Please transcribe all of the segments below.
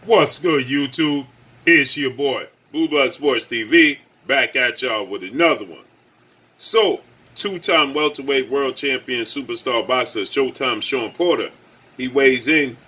What's good, YouTube? It's your boy, Blue Blood Sports TV, back at y'all with another one. So, two-time welterweight world champion superstar boxer Showtime Shawn Porter, he weighs in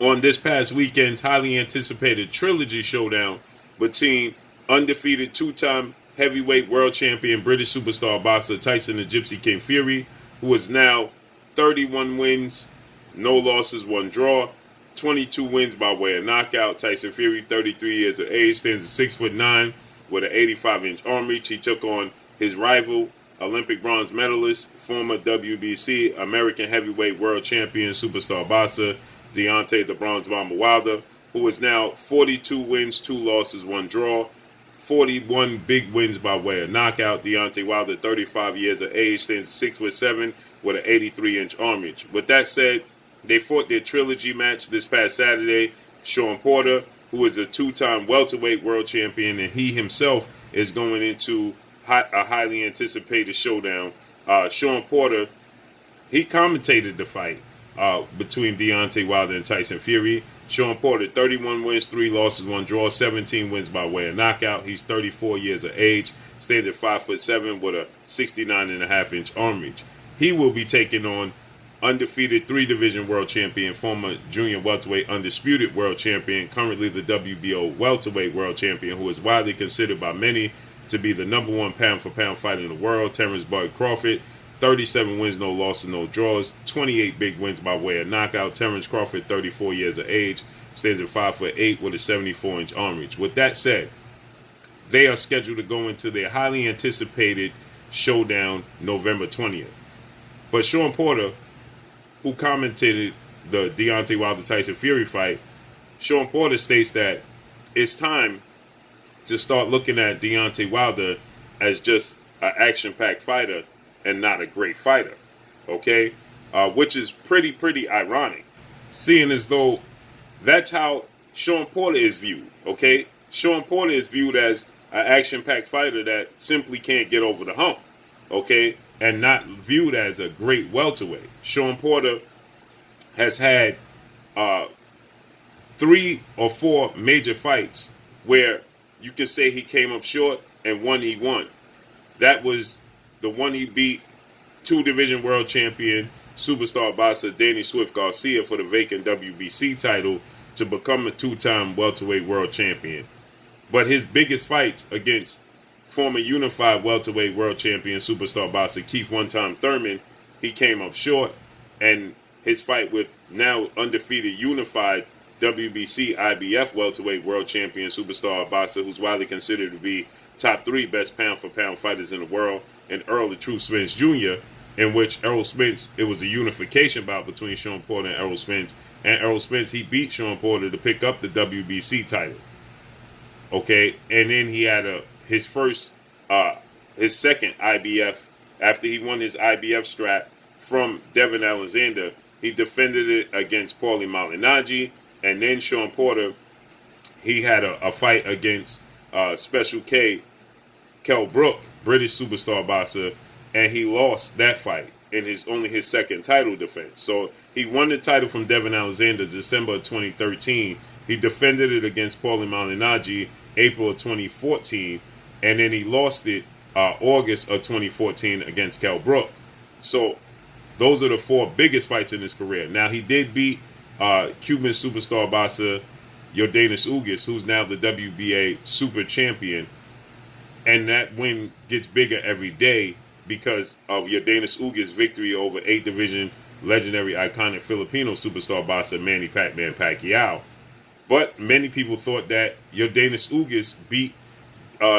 on this past weekend's highly anticipated trilogy showdown between undefeated two-time heavyweight world champion British superstar boxer Tyson the Gypsy King Fury, who is now 31 wins, no losses, one draw, 22 wins by way of knockout. Tyson Fury, 33 years of age, stands at 6'9" with an 85-inch arm reach. He took on his rival, Olympic bronze medalist, former WBC American heavyweight world champion superstar boxer Deontay the Bronze Bomber Wilder, who is now 42 wins, 2 losses, 1 draw, 41 big wins by way of knockout. Deontay Wilder, 35 years of age, stands at 6'7" with an 83-inch arm reach. With that said, they fought their trilogy match this past Saturday. Shawn Porter, who is a two-time welterweight world champion, and he himself is going into a highly anticipated showdown. Shawn Porter, he commentated the fight between Deontay Wilder and Tyson Fury. Shawn Porter, 31 wins, 3 losses, 1 draw, 17 wins by way of knockout. He's 34 years of age, stands at 5'7" with a 69.5-inch arm reach. He will be taking on undefeated 3-division world champion, former junior welterweight undisputed world champion, currently the WBO welterweight world champion, who is widely considered by many to be the #1 pound-for-pound fighter in the world, Terrence Bud Crawford. 37 wins, no losses, no draws, 28 big wins by way of knockout. Terrence Crawford, 34 years of age, stands at 5'8" with a 74-inch arm reach. With that said, they are scheduled to go into their highly anticipated showdown November 20th. But Shawn Porter, who commentated the Deontay Wilder-Tyson Fury fight, Shawn Porter states that it's time to start looking at Deontay Wilder as just an action-packed fighter and not a great fighter, okay? Which is pretty ironic, seeing as though that's how Shawn Porter is viewed, okay? Shawn Porter is viewed as an action-packed fighter that simply can't get over the hump, okay? And not viewed as a great welterweight. Shawn Porter has had 3 or 4 major fights where you can say he came up short, and one he won. That was the one he beat 2-division world champion superstar boxer Danny Swift Garcia for the vacant WBC title to become a 2-time welterweight world champion. But his biggest fights against former unified welterweight world champion superstar boxer Keith one-time Thurman, he came up short, and his fight with now undefeated unified WBC IBF welterweight world champion superstar boxer, who's widely considered to be top 3 best pound-for-pound fighters in the world, and Earl the Truth Spence Jr., in which Errol Spence, it was a unification bout between Shawn Porter and Errol Spence, and Errol Spence, he beat Shawn Porter to pick up the WBC title. Okay, and then he had his second IBF, after he won his IBF strap from Devin Alexander, he defended it against Paulie Malignaggi, and then Shawn Porter, he had a fight against Special K, Kell Brook, British superstar boxer, and he lost that fight in only his second title defense. So he won the title from Devin Alexander December of 2013. He defended it against Paulie Malignaggi April of 2014, and then he lost it August of 2014 against Kell Brook. So those are the 4 biggest fights in his career. Now, he did beat Cuban superstar boxer Yordenis Ugas, who's now the WBA super champion, and that win gets bigger every day because of Yordenis Ugas' victory over 8-division legendary iconic Filipino superstar boxer Manny Pac-Man Pacquiao. But many people thought that Yordenis Ugas beat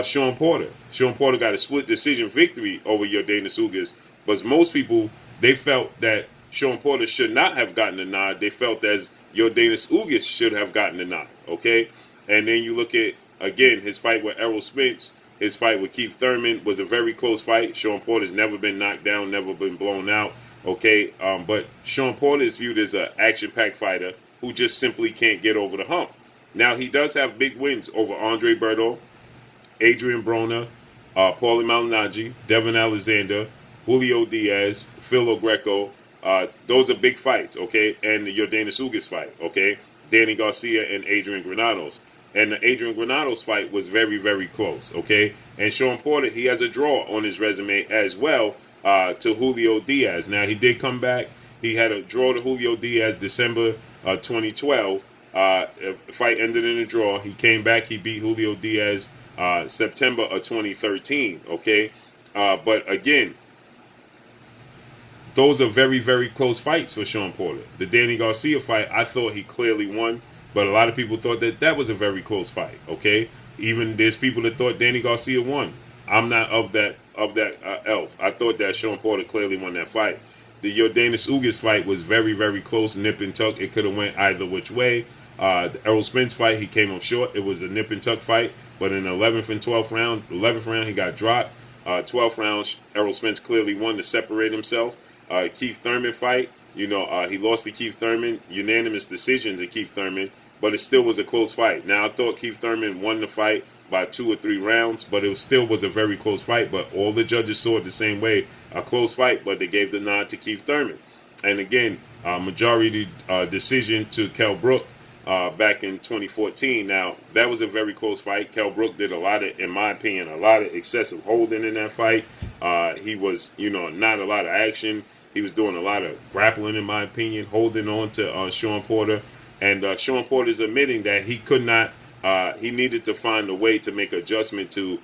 Shawn Porter. Shawn Porter got a split decision victory over Yordenis Ugas, but most people, they felt that Shawn Porter should not have gotten the nod. They felt as Yordenis Ugas should have gotten the nod, okay? And then you look at, again, his fight with Errol Spence, his fight with Keith Thurman was a very close fight. Shawn Porter's never been knocked down, never been blown out, okay? But Shawn Porter is viewed as an action-packed fighter who just simply can't get over the hump. Now, he does have big wins over Andre Berto, Adrian Broner, Paulie Malignaggi, Devin Alexander, Julio Diaz, Phil Greco. Those are big fights, okay? And the Yordenis Ugas fight, okay? Danny Garcia and Adrian Granados. And the Adrian Granados fight was very, very close, okay? And Shawn Porter, he has a draw on his resume as well to Julio Diaz. Now, he did come back. He had a draw to Julio Diaz December 2012. The fight ended in a draw. He came back. He beat Julio Diaz September of 2013, okay? But again, those are very, very close fights for Shawn Porter. The Danny Garcia fight, I thought he clearly won, but a lot of people thought that that was a very close fight. Okay, even there's people that thought Danny Garcia won. I'm not of that elf. I thought that Shawn Porter clearly won that fight. The Yordenis Ugas fight was very, very close, nip and tuck. It could have went either which way. The Errol Spence fight, he came up short. It was a nip and tuck fight, but in the 11th and 12th round, 11th round he got dropped. 12th round, Errol Spence clearly won to separate himself. Keith Thurman fight, he lost to Keith Thurman, unanimous decision to Keith Thurman, but it still was a close fight. Now, I thought Keith Thurman won the fight by 2 or 3 rounds, but it still was a very close fight. But all the judges saw it the same way, a close fight, but they gave the nod to Keith Thurman. And again, majority decision to Kell Brook back in 2014. Now, that was a very close fight. Kell Brook did in my opinion, a lot of excessive holding in that fight. He was, not a lot of action. He was doing a lot of grappling, in my opinion, holding on to Shawn Porter. And Shawn Porter's admitting that he could not, he needed to find a way to make adjustment to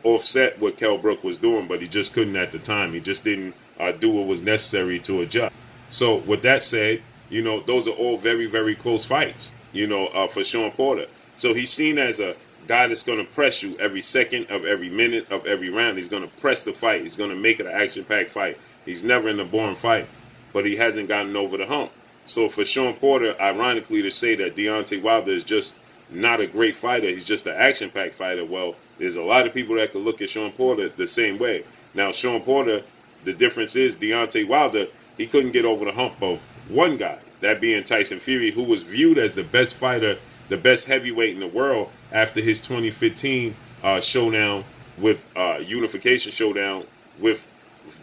offset what Kell Brook was doing, but he just couldn't at the time. He just didn't do what was necessary to adjust. So with that said, those are all very, very close fights, for Shawn Porter. So he's seen as a guy that's going to press you every second of every minute of every round. He's going to press the fight. He's going to make it an action-packed fight. He's never in a boring fight, but he hasn't gotten over the hump. So for Shawn Porter, ironically, to say that Deontay Wilder is just not a great fighter, he's just an action-packed fighter, well, there's a lot of people that could look at Shawn Porter the same way. Now, Shawn Porter, the difference is Deontay Wilder, he couldn't get over the hump of one guy, that being Tyson Fury, who was viewed as the best fighter, the best heavyweight in the world after his 2015 showdown with unification showdown with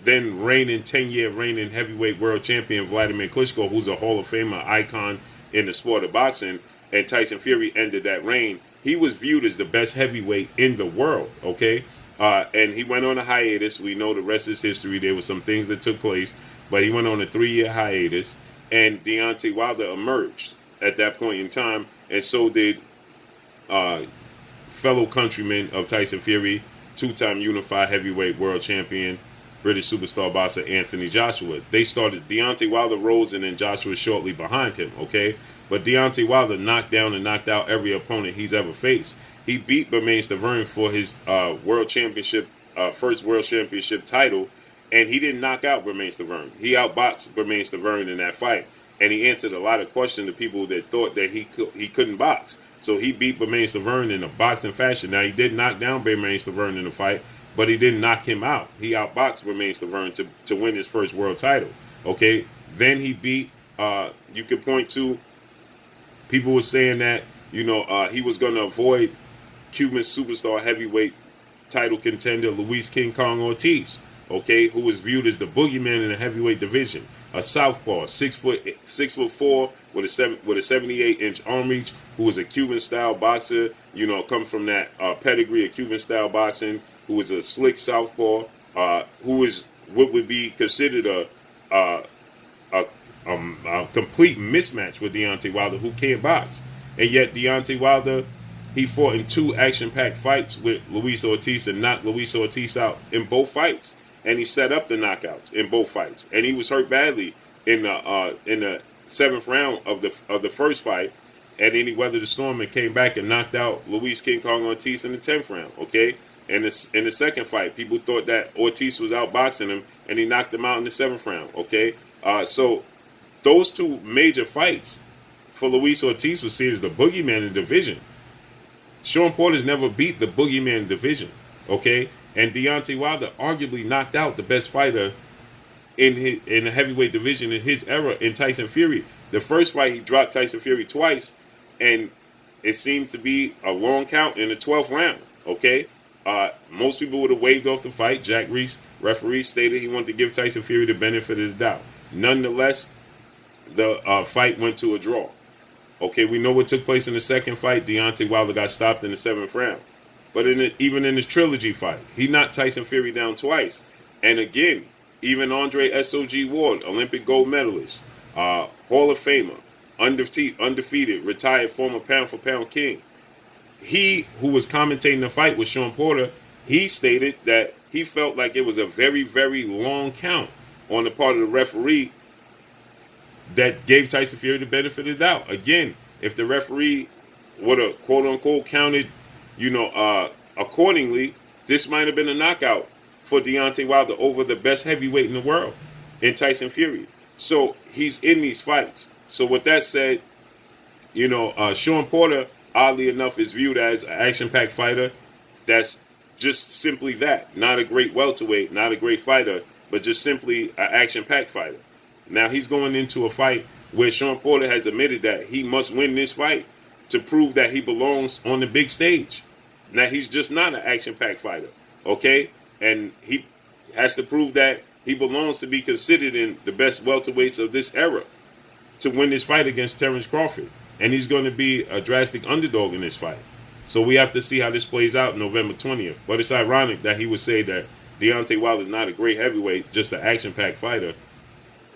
then 10-year reigning heavyweight world champion Vladimir Klitschko, who's a Hall of Famer icon in the sport of boxing, and Tyson Fury ended that reign. He was viewed as the best heavyweight in the world, okay? And he went on a hiatus. We know the rest is history. There were some things that took place, but he went on a 3-year hiatus, and Deontay Wilder emerged at that point in time, and so did fellow countrymen of Tyson Fury, 2-time unified heavyweight world champion, British superstar boxer Anthony Joshua. They started, Deontay Wilder rose and then Joshua shortly behind him, okay? But Deontay Wilder knocked down and knocked out every opponent he's ever faced. He beat Bermane Stiverne for his world championship, first world championship title, and he didn't knock out Bermane Stiverne. He outboxed Bermane Stiverne in that fight, and he answered a lot of questions to people that thought that he couldn't box. So he beat Bermane Stiverne in a boxing fashion. Now, he did knock down Bermane Stiverne in the fight, but he didn't knock him out. He outboxed Bermane Stiverne to win his first world title. Okay, then he beat. You could point to people were saying that he was going to avoid Cuban superstar heavyweight title contender Luis King Kong Ortiz. Okay, who was viewed as the boogeyman in the heavyweight division. A southpaw, 6'4" with a 78-inch arm reach, who was a Cuban-style boxer. Comes from that pedigree of Cuban-style boxing. Who was a slick southpaw, who was what would be considered a complete mismatch with Deontay Wilder, who can't box. And yet Deontay Wilder, he fought in 2 action-packed fights with Luis Ortiz and knocked Luis Ortiz out in both fights. And he set up the knockouts in both fights. And he was hurt badly in the 7th round of the first fight. And then he weathered the storm and came back and knocked out Luis King Kong Ortiz in the 10th round. Okay. In the second fight, people thought that Ortiz was outboxing him, and he knocked him out in the 7th round, okay? So those 2 major fights for Luis Ortiz was seen as the boogeyman in the division. Shawn Porter's never beat the boogeyman in the division, okay? And Deontay Wilder arguably knocked out the best fighter in the heavyweight division in his era in Tyson Fury. The first fight, he dropped Tyson Fury twice, and it seemed to be a long count in the 12th round, okay? Most people would have waved off the fight. Jack Reese, referee, stated he wanted to give Tyson Fury the benefit of the doubt. Nonetheless, the fight went to a draw. Okay, we know what took place in the second fight. Deontay Wilder got stopped in the 7th round. But even in his trilogy fight, he knocked Tyson Fury down twice. And again, even Andre S.O.G. Ward, Olympic gold medalist, Hall of Famer, undefeated, retired former pound-for-pound king. He, who was commentating the fight with Shawn Porter, he stated that he felt like it was a very, very long count on the part of the referee that gave Tyson Fury the benefit of the doubt. Again, if the referee would have quote-unquote counted, accordingly, this might have been a knockout for Deontay Wilder over the best heavyweight in the world in Tyson Fury. So he's in these fights. So with that said, Shawn Porter, oddly enough, is viewed as an action-packed fighter. That's just simply that. Not a great welterweight, not a great fighter, but just simply an action-packed fighter. Now he's going into a fight where Shawn Porter has admitted that he must win this fight to prove that he belongs on the big stage. Now he's just not an action-packed fighter, okay? And he has to prove that he belongs to be considered in the best welterweights of this era to win this fight against Terrence Crawford. And he's going to be a drastic underdog in this fight. So we have to see how this plays out November 20th. But it's ironic that he would say that Deontay Wilder is not a great heavyweight, just an action-packed fighter,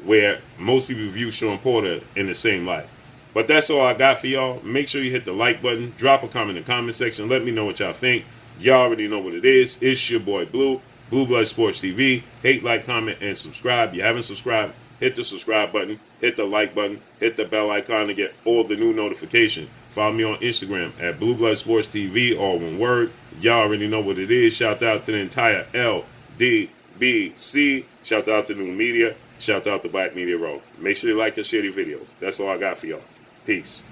where most people view Shawn Porter in the same light. But that's all I got for y'all. Make sure you hit the like button. Drop a comment in the comment section. Let me know what y'all think. Y'all already know what it is. It's your boy Blue, Blue Blood Sports TV. Hate, like, comment, and subscribe. If you haven't subscribed, hit the subscribe button. Hit the like button. Hit the bell icon to get all the new notifications. Follow me on Instagram at Blue Blood Sports TV, all one word. Y'all already know what it is. Shout out to the entire LDBC. Shout out to New Media. Shout out to Black Media Row. Make sure you like and share these videos. That's all I got for y'all. Peace.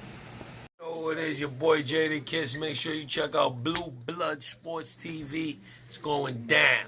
You know what it is, your boy Jada Kiss. Make sure you check out Blue Blood Sports TV. It's going down.